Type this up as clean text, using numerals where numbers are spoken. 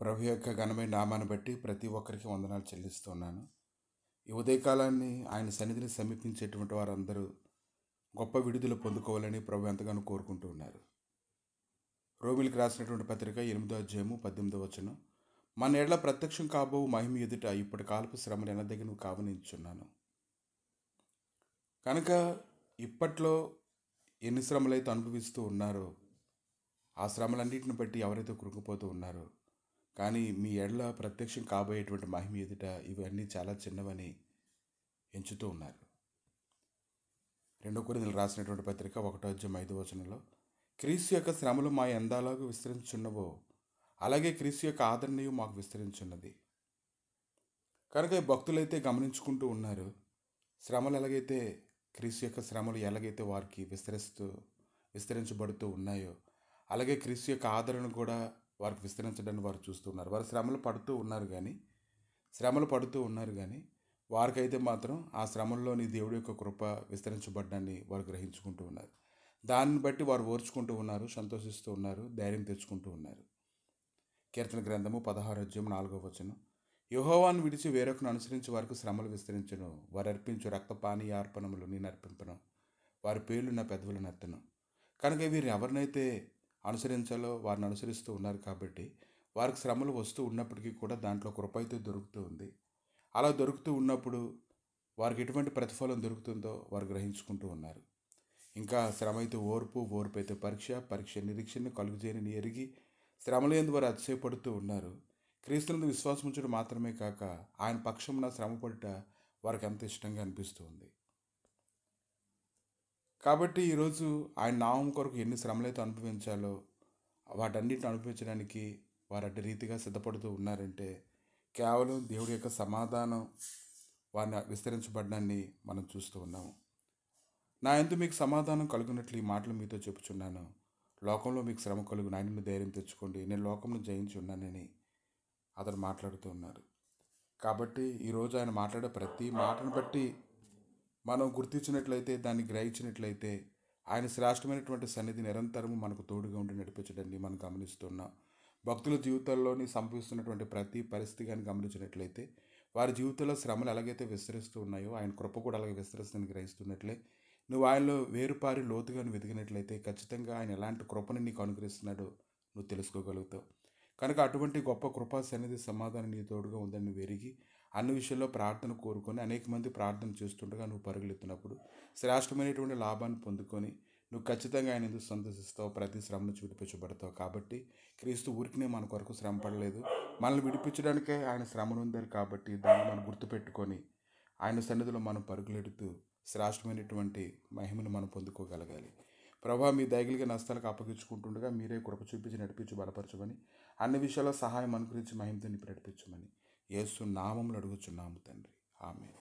ప్రభు యొక్క ఘనమైన నామాన్ని బట్టి ప్రతి ఒక్కరికి వందనాలు చెల్లిస్తున్నాను. ఈ ఉదయకాలాన్ని ఆయన సన్నిధిని సమీపించేటువంటి వారందరూ గొప్ప విడుదల పొందుకోవాలని ప్రభు ఎంతగానో కోరుకుంటూ ఉన్నారు. రోమిలికి రాసినటువంటి పత్రిక 8వ అధ్యాయము 18వ వచనం, మన ఎడల ప్రత్యక్షం కాబోవు మహిమ ఎదుట ఇప్పటి కాలపు శ్రమలు ఎనదగినవి కావనించున్నాను. కనుక ఇప్పట్లో ఎన్ని శ్రమలైతే అనుభవిస్తూ ఉన్నారో ఆ శ్రమలన్నింటిని బట్టి ఎవరైతే కృంగిపోతూ ఉన్నారో, కానీ మీ ఎడల ప్రత్యక్షం కాబోయేటువంటి మహిమ ఎదుట ఇవన్నీ చాలా చిన్నవని ఎంచుతూ ఉన్నారు. 2 కొరింథీయులకు రాసినటువంటి పత్రిక 1వ అధ్యాయం 5వ వచనంలో, క్రీస్తు యొక్క శ్రమలు మా ఎందాలాగా విస్తరించున్నవో అలాగే క్రీస్తు యొక్క ఆదరణయు మాకు విస్తరించున్నది. కనుక ఈ భక్తులైతే గమనించుకుంటూ ఉన్నారు, శ్రమలు ఎలాగైతే క్రీస్తు యొక్క శ్రమలు ఎలాగైతే వారికి విస్తరించబడుతూ ఉన్నాయో, అలాగే క్రీస్తు యొక్క ఆదరణ కూడా వారికి విస్తరించడాన్ని వారు చూస్తున్నారు. వారు శ్రమలు పడుతూ ఉన్నారు కానీ వారికైతే మాత్రం ఆ శ్రమల్లోని దేవుడి యొక్క కృప విస్తరించబడ్డాన్ని వారు గ్రహించుకుంటూ ఉన్నారు. దాన్ని బట్టి వారు ఓర్చుకుంటూ ఉన్నారు, సంతోషిస్తూ ఉన్నారు, ధైర్యం తెచ్చుకుంటూ ఉన్నారు. కీర్తన గ్రంథము 16వ అధ్యాయం 4వ వచనం, యెహోవాను విడిచి వేరొకను అనుసరించి వారికి శ్రమలు విస్తరించును. వారు అర్పించు రక్తపానీయ అర్పణములు నేను అర్పింపను, వారి పేర్లు నా పెదవులను ఎత్తను. కనుక వీరిని ఎవరినైతే అనుసరించాలో వారిని అనుసరిస్తూ ఉన్నారు కాబట్టి వారికి శ్రమలు వస్తూ ఉన్నప్పటికీ కూడా దాంట్లో కృప అయితే దొరుకుతూ ఉంది. అలా దొరుకుతూ ఉన్నప్పుడు వారికి ఎటువంటి ప్రతిఫలం దొరుకుతుందో వారు గ్రహించుకుంటూ ఉన్నారు. ఇంకా శ్రమ అయితే ఓర్పు అయితే పరీక్ష నిరీక్షను కలుగుజేయని ఎరిగి శ్రమల యందు వారు అతిశయపడుతూ ఉన్నారు. క్రీస్తునందు విశ్వాసం ఉంచడం మాత్రమే కాక ఆయన పక్షమున శ్రమపడుట వారికి ఎంత ఇష్టంగా అనిపిస్తుంది. కాబట్టి ఈరోజు ఆయన నామం కొరకు ఎన్ని శ్రమలైతే అనుభవించాలో వాటన్నిటిని అనుభవించడానికి వారు అట్టి రీతిగా సిద్ధపడుతూ ఉన్నారంటే కేవలం దేవుడి యొక్క సమాధానం వారిని విస్తరించబడ్డాన్ని మనం చూస్తూ ఉన్నాము. నా యందు మీకు సమాధానం కలుగునట్లు ఈ మాటలు మీతో చెప్పుచున్నాను. లోకంలో మీకు శ్రమ కలుగు, నాయనను ధైర్యం తెచ్చుకోండి, నేను లోకంను జయించి ఉన్నానని అతను మాట్లాడుతూ ఉన్నారు. కాబట్టి ఈరోజు ఆయన మాట్లాడే ప్రతి మాటను బట్టి మనం గుర్తించినట్లయితే, దాన్ని గ్రహించినట్లయితే ఆయన శ్రేష్టమైనటువంటి సన్నిధి నిరంతరము మనకు తోడుగా ఉండి నడిపించడాన్ని మనం గమనిస్తున్నాం. భక్తుల జీవితాల్లోని సంభవిస్తున్నటువంటి ప్రతి పరిస్థితి కానీ గమనించినట్లయితే వారి జీవితంలో శ్రమలు ఎలాగైతే విస్తరిస్తూ ఉన్నాయో ఆయన కృప కూడా అలాగే విస్తరిస్తుందని గ్రహిస్తున్నట్లే నువ్వు ఆయనలో వేరుపారి లోతుగా వెతికినట్లయితే ఖచ్చితంగా ఆయన ఎలాంటి కృపను నీకు అనుగ్రహిస్తున్నాడో నువ్వు తెలుసుకోగలుగుతావు. కనుక అటువంటి గొప్ప కృపా సన్నిధి సమాధానం నీ తోడుగా ఉందని నువ్వు ఎరిగి అన్ని విషయాల్లో ప్రార్థన కోరుకొని అనేక మంది ప్రార్థన చేస్తుండగా నువ్వు పరుగులెత్తినప్పుడు శ్రేష్టమైనటువంటి లాభాన్ని పొందుకొని నువ్వు ఖచ్చితంగా ఆయన ఎందుకు సంతోషిస్తావు, ప్రతి శ్రమ నుంచి విడిపించబడతావు. కాబట్టి క్రీస్తు ఊరికినే మన కొరకు శ్రమ పడలేదు, మనల్ని విడిపించడానికే ఆయన శ్రమను ఉందారు. కాబట్టి దాన్ని మనం గుర్తుపెట్టుకొని ఆయన సన్నిధిలో మనం పరుగులెడుతూ శ్రేష్టమైనటువంటి మహిమను మనం పొందుకోగలగాలి. ప్రభా, మీ దయగలిగే నష్టాలకు అప్పగించుకుంటుండగా మీరే కృప చూపించి నడిపించి బలపరచమని, అన్ని విషయాల్లో సహాయం అనుగ్రహించి మహిమతో నింపి నడిపించమని యేసు నామములో అడుగుచున్నాము తండ్రి. ఆమేన్.